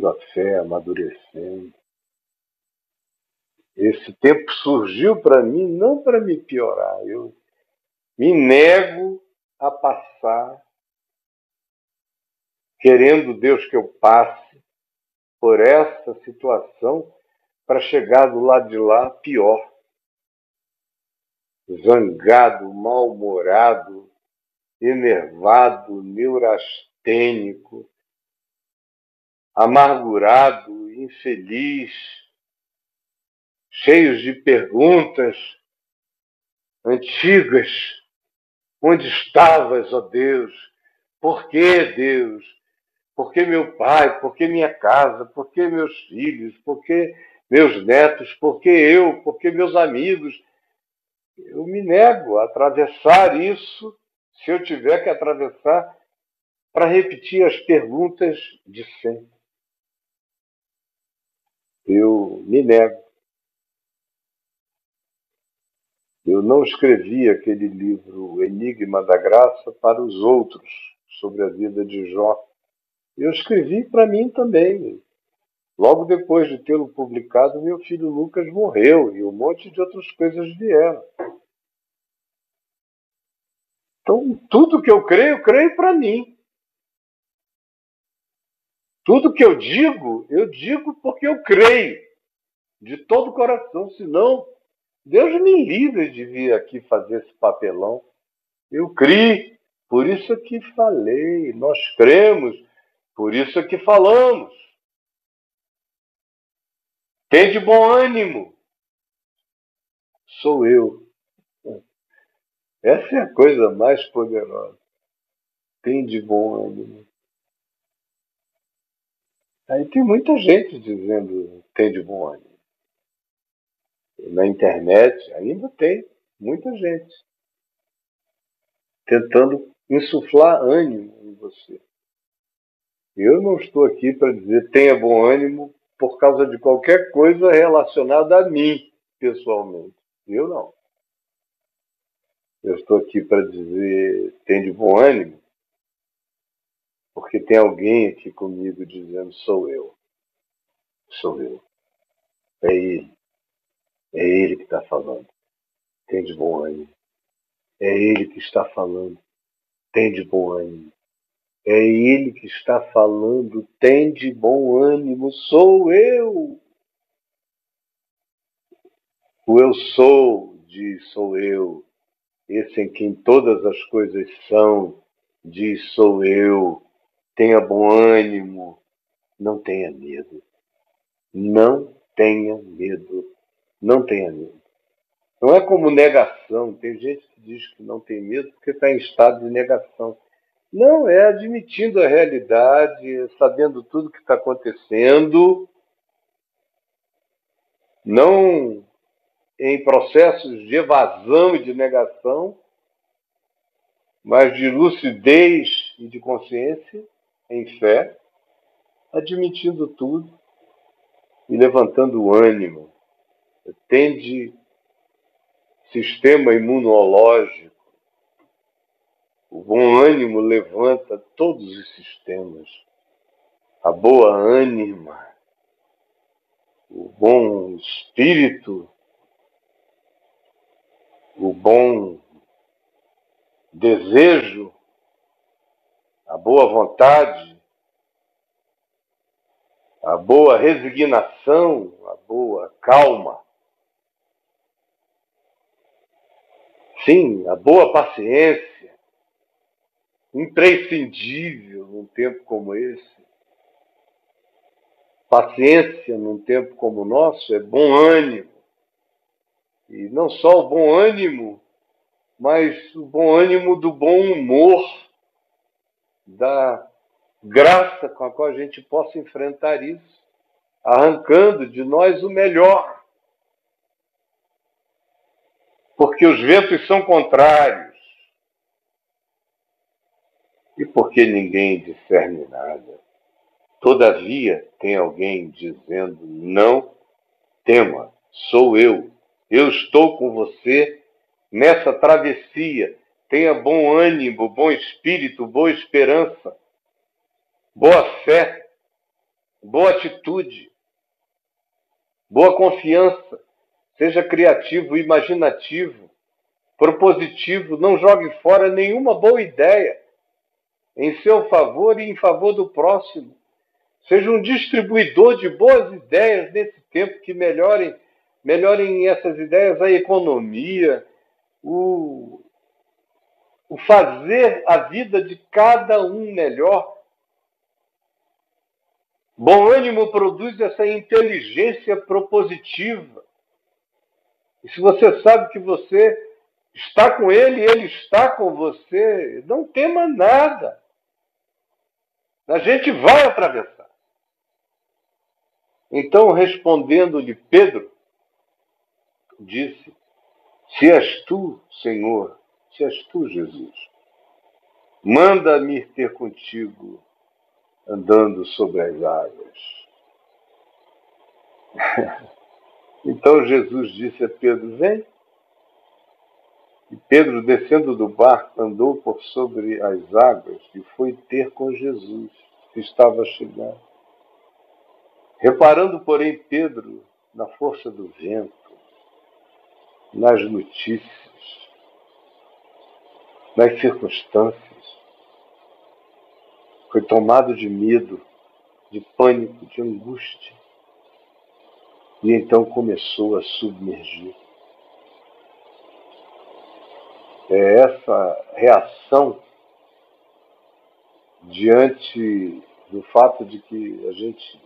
a fé, amadurecendo. Esse tempo surgiu para mim não para me piorar. Eu me nego a passar, querendo Deus que eu passe por essa situação para chegar do lado de lá pior. Zangado, mal-humorado, enervado, neurastênico, amargurado, infeliz, cheios de perguntas antigas. Onde estavas, ó Deus? Por que, Deus? Por que meu pai? Por que minha casa? Por que meus filhos? Por que meus netos? Por que eu? Por que meus amigos? Eu me nego a atravessar isso, se eu tiver que atravessar, para repetir as perguntas de sempre. Eu me nego. Eu não escrevi aquele livro, O Enigma da Graça, para os outros, sobre a vida de Jó. Eu escrevi para mim também. Logo depois de tê-lo publicado, meu filho Lucas morreu e um monte de outras coisas vieram. Então, tudo que eu creio para mim. Tudo que eu digo porque eu creio, de todo o coração. Senão, Deus me livre de vir aqui fazer esse papelão. Eu criei, por isso é que falei. Nós cremos, por isso é que falamos. Tem de bom ânimo. Sou eu. Essa é a coisa mais poderosa. Tem de bom ânimo. Aí tem muita gente dizendo tem de bom ânimo. Na internet ainda tem muita gente tentando insuflar ânimo em você. Eu não estou aqui para dizer tenha bom ânimo por causa de qualquer coisa relacionada a mim, pessoalmente. Eu não. Eu estou aqui para dizer tem de bom ânimo porque tem alguém aqui comigo dizendo sou eu. Sou eu. É ele. É ele que está falando. Tem de bom ânimo. É ele que está falando. Tem de bom ânimo. É ele que está falando. Tem de bom ânimo. Sou eu. O eu sou diz sou eu. Esse em quem todas as coisas são diz sou eu. Tenha bom ânimo, não tenha medo. Não tenha medo. Não tenha medo. Não é como negação. Tem gente que diz que não tem medo porque está em estado de negação. Não, é admitindo a realidade, sabendo tudo que está acontecendo, não em processos de evasão e de negação, mas de lucidez e de consciência, em fé, admitindo tudo e levantando o ânimo. Tende sistema imunológico. O bom ânimo levanta todos os sistemas. A boa ânima, o bom espírito, o bom desejo, a boa vontade, a boa resignação, a boa calma. Sim, a boa paciência, imprescindível num tempo como esse. Paciência num tempo como o nosso é bom ânimo. E não só o bom ânimo, mas o bom ânimo do bom humor, da graça com a qual a gente possa enfrentar isso, arrancando de nós o melhor. Porque os ventos são contrários. E porque ninguém discerne nada. Todavia, tem alguém dizendo: não tema, sou eu. Eu estou com você nessa travessia. Tenha bom ânimo, bom espírito, boa esperança, boa fé, boa atitude, boa confiança. Seja criativo, imaginativo, propositivo. Não jogue fora nenhuma boa ideia em seu favor e em favor do próximo. Seja um distribuidor de boas ideias nesse tempo que melhorem essas ideias a economia, o fazer a vida de cada um melhor. Bom ânimo produz essa inteligência propositiva. E se você sabe que você está com ele e ele está com você, não tema nada. A gente vai atravessar. Então, respondendo-lhe Pedro, disse: se és tu, Senhor, se és tu, Jesus, manda-me ter contigo andando sobre as águas. Então Jesus disse a Pedro: vem. E Pedro, descendo do barco, andou por sobre as águas e foi ter com Jesus, que estava chegando. Reparando, porém, Pedro na força do vento, nas notícias, nas circunstâncias, foi tomado de medo, de pânico, de angústia. E então começou a submergir. É essa reação diante do fato de que a gente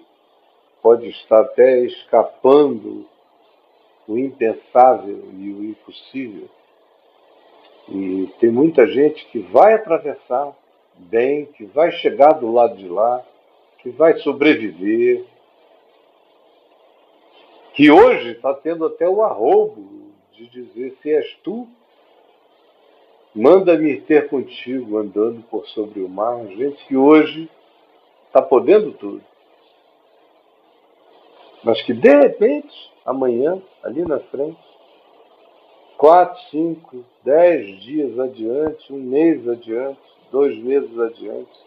pode estar até escapando o impensável e o impossível. E tem muita gente que vai atravessar bem, que vai chegar do lado de lá, que vai sobreviver, que hoje está tendo até o arrobo de dizer: se és tu, manda-me ter contigo andando por sobre o mar. Gente que hoje está podendo tudo, mas que de repente, amanhã, ali na frente, 4, 5, 10 dias adiante, um mês adiante, 2 meses adiante,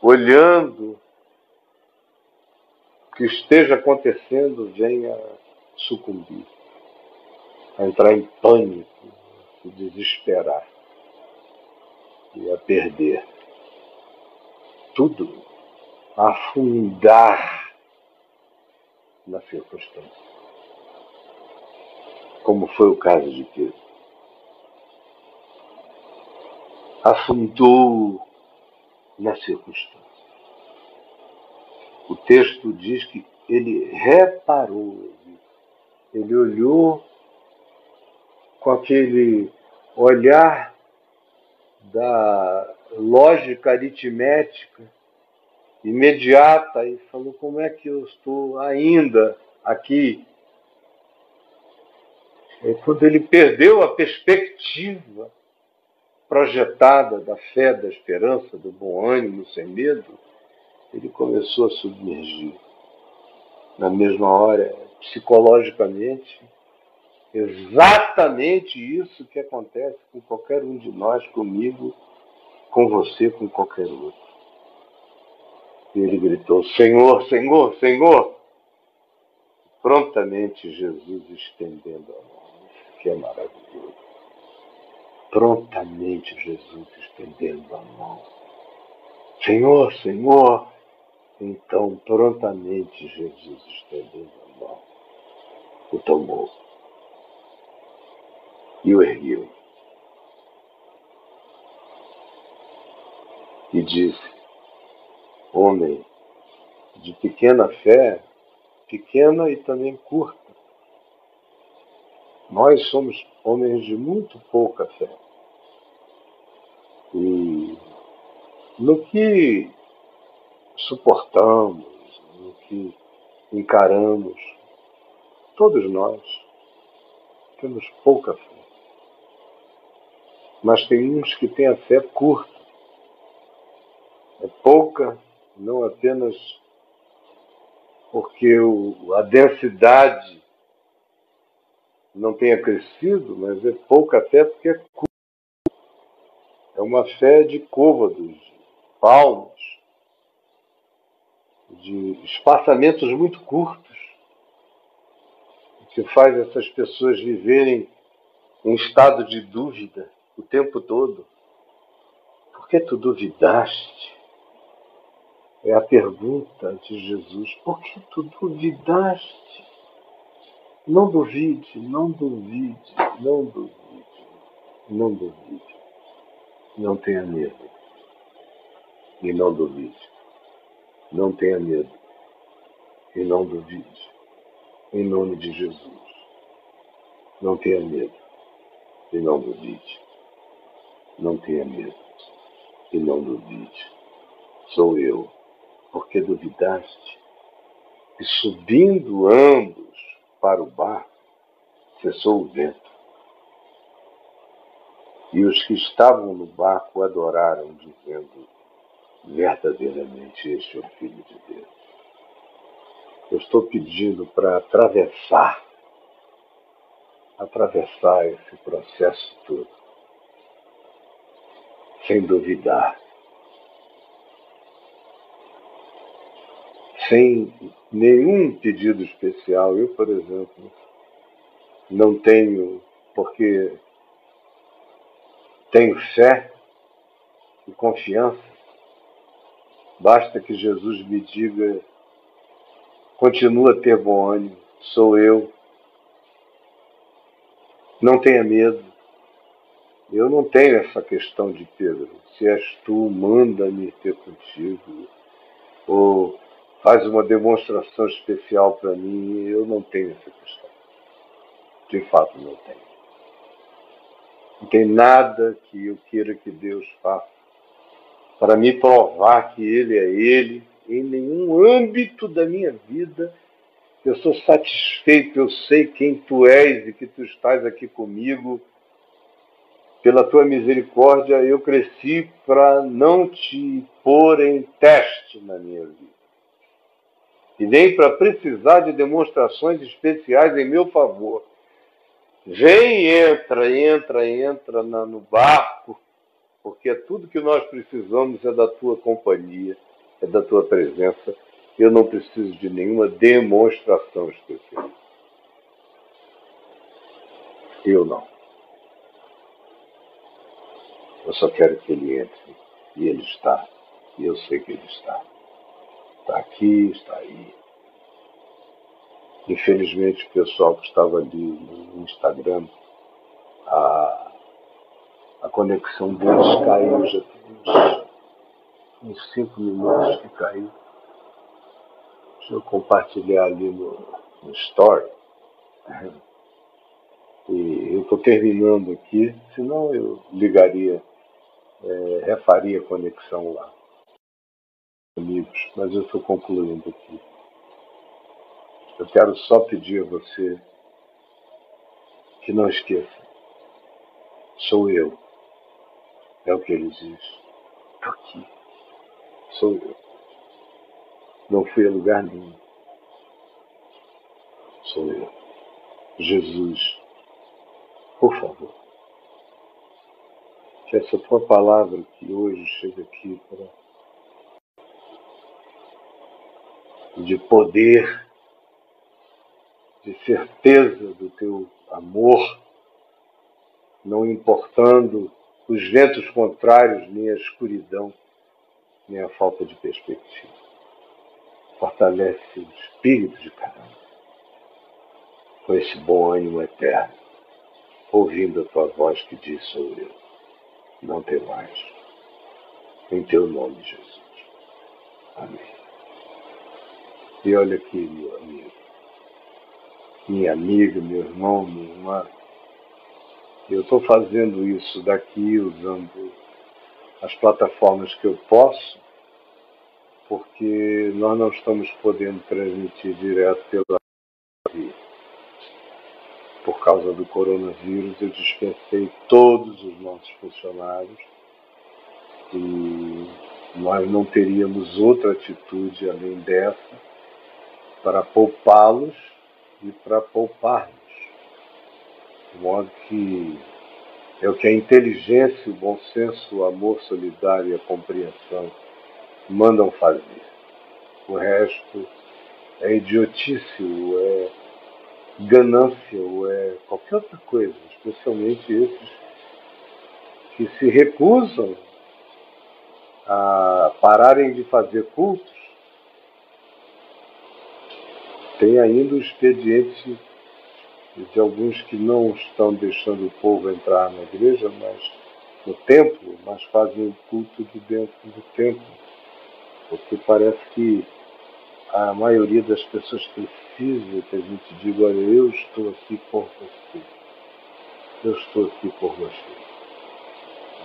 olhando o que esteja acontecendo, venha sucumbir, a entrar em pânico, se desesperar e a perder tudo, a afundar na circunstância. como foi o caso de Pedro. Afundou na circunstância. O texto diz que ele reparou, ele olhou com aquele olhar da lógica aritmética imediata e falou: como é que eu estou ainda aqui? E quando ele perdeu a perspectiva projetada da fé, da esperança, do bom ânimo, sem medo, ele começou a submergir. Na mesma hora, psicologicamente, exatamente isso que acontece com qualquer um de nós, comigo, com você, com qualquer outro. E ele gritou: Senhor, Senhor, Senhor! Prontamente Jesus estendendo a mão. Isso que é maravilhoso. Prontamente Jesus estendendo a mão. Senhor, Senhor! Então, prontamente Jesus estendendo a mão, o tomou e o ergueu. E disse: homem de pequena fé, pequena e também curta. Nós somos homens de muito pouca fé. E no que suportamos, no que encaramos, todos nós temos pouca fé. Mas tem uns que têm a fé curta. É pouca, não apenas porque a densidade não tenha crescido, mas é pouca fé porque é curta. É uma fé de côvados, de palmos, de espaçamentos muito curtos, que faz essas pessoas viverem em estado de dúvida o tempo todo. Por que tu duvidaste? É a pergunta de Jesus. Por que tu duvidaste? Não duvide, não duvide, não duvide, não duvide. Não tenha medo. E não duvide. Não tenha medo. E não duvide. Em nome de Jesus. Não tenha medo. E não duvide. Não tenha medo. E não duvide. Sou eu. Porque duvidaste? E subindo ambos para o barco, cessou o vento. E os que estavam no barco adoraram, dizendo: verdadeiramente este é o Filho de Deus. Eu estou pedindo para atravessar esse processo todo, sem duvidar, sem nenhum pedido especial. Eu, por exemplo, não tenho, porque tenho fé e confiança. Basta que Jesus me diga: continua a ter bom ânimo, sou eu. Não tenha medo. Eu não tenho essa questão de Pedro. Se és tu, manda-me ter contigo. Ou faz uma demonstração especial para mim. Eu não tenho essa questão. De fato, não tenho. Não tem nada que eu queira que Deus faça para me provar que Ele é Ele. Em nenhum âmbito da minha vida eu sou satisfeito. Eu sei quem tu és e que tu estás aqui comigo. Pela tua misericórdia, eu cresci para não te pôr em teste na minha vida. E nem para precisar de demonstrações especiais em meu favor. Vem, entra no barco, porque é tudo que nós precisamos é da tua companhia, é da tua presença. Eu não preciso de nenhuma demonstração especial. Eu não. Eu só quero que ele entre. E ele está. E eu sei que ele está. Está aqui, está aí. Infelizmente, o pessoal que estava ali no Instagram, a conexão deles caiu, já tem uns 5 minutos que caiu. Deixa eu compartilhar ali no Story. E eu estou terminando aqui, senão eu ligaria, refaria a conexão lá, amigos, mas eu estou concluindo aqui. Eu quero só pedir a você que não esqueça, sou eu, é o que ele diz. Estou aqui, sou eu. Não fui a lugar nenhum, sou eu. Jesus, por favor, que essa tua palavra que hoje chega aqui de poder, de certeza do teu amor, não importando os ventos contrários, nem a escuridão, nem a falta de perspectiva. Fortalece o espírito de cada um com esse bom ânimo eterno, ouvindo a tua voz que diz: sou eu, não tem mais. Em teu nome, Jesus. Amém. E olha aqui, meu amigo, minha amiga, meu irmão, minha irmã, eu estou fazendo isso daqui usando as plataformas que eu posso, porque nós não estamos podendo transmitir direto pela via. Por causa do coronavírus, eu dispensei todos os nossos funcionários e nós não teríamos outra atitude além dessa para poupá-los e para poupar-nos. De modo que é o que a inteligência, o bom senso, o amor solidário e a compreensão mandam fazer. O resto é idiotice, ou é ganância, ou é qualquer outra coisa, especialmente esses que se recusam a pararem de fazer cultos. Tem ainda o expediente de alguns que não estão deixando o povo entrar na igreja, mas no templo, mas fazem o culto de dentro do templo, porque parece que a maioria das pessoas precisa que a gente diga: olha, eu estou aqui por você, eu estou aqui por você.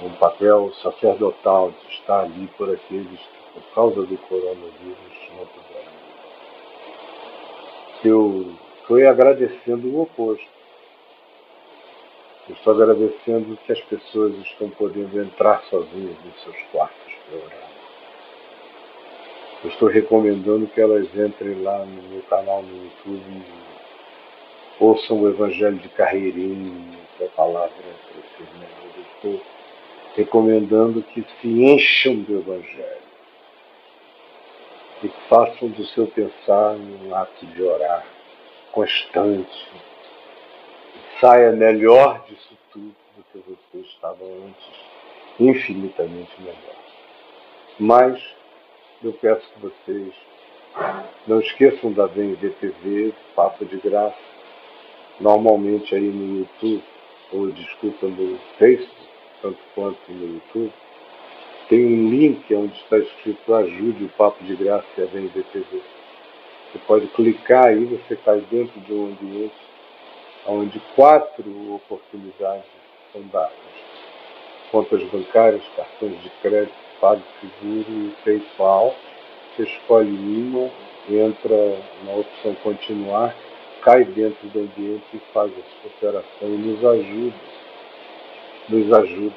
Um papel sacerdotal de estar ali por aqueles que, por causa do coronavírus, não puderam. Eu estou agradecendo o oposto. Eu estou agradecendo que as pessoas estão podendo entrar sozinhas nos seus quartos para orar. Eu estou recomendando que elas entrem lá no meu canal no YouTube e ouçam o Evangelho de Carreirinho, que a palavra é precisa. Eu estou recomendando que se encham do Evangelho e que façam do seu pensar um ato de orar constante. Saia melhor disso tudo do que você estava antes, infinitamente melhor. Mas eu peço que vocês não esqueçam da VMV-TV, Papo de Graça, normalmente aí no YouTube, ou desculpa, no Facebook, tanto quanto no YouTube, tem um link onde está escrito Ajude o Papo de Graça e a VMV-TV. Você pode clicar aí, você cai dentro de um ambiente onde 4 oportunidades são dadas: contas bancárias, cartões de crédito, PagSeguro e PayPal. Você escolhe uma, entra na opção continuar, cai dentro do ambiente e faz essa operação e nos ajuda. Nos ajuda.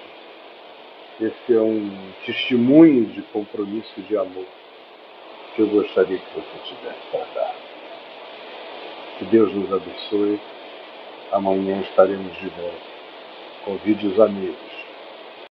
Esse é um testemunho de compromisso de amor que eu gostaria que você tivesse para dar. Que Deus nos abençoe. Amanhã estaremos de volta. Convide os amigos.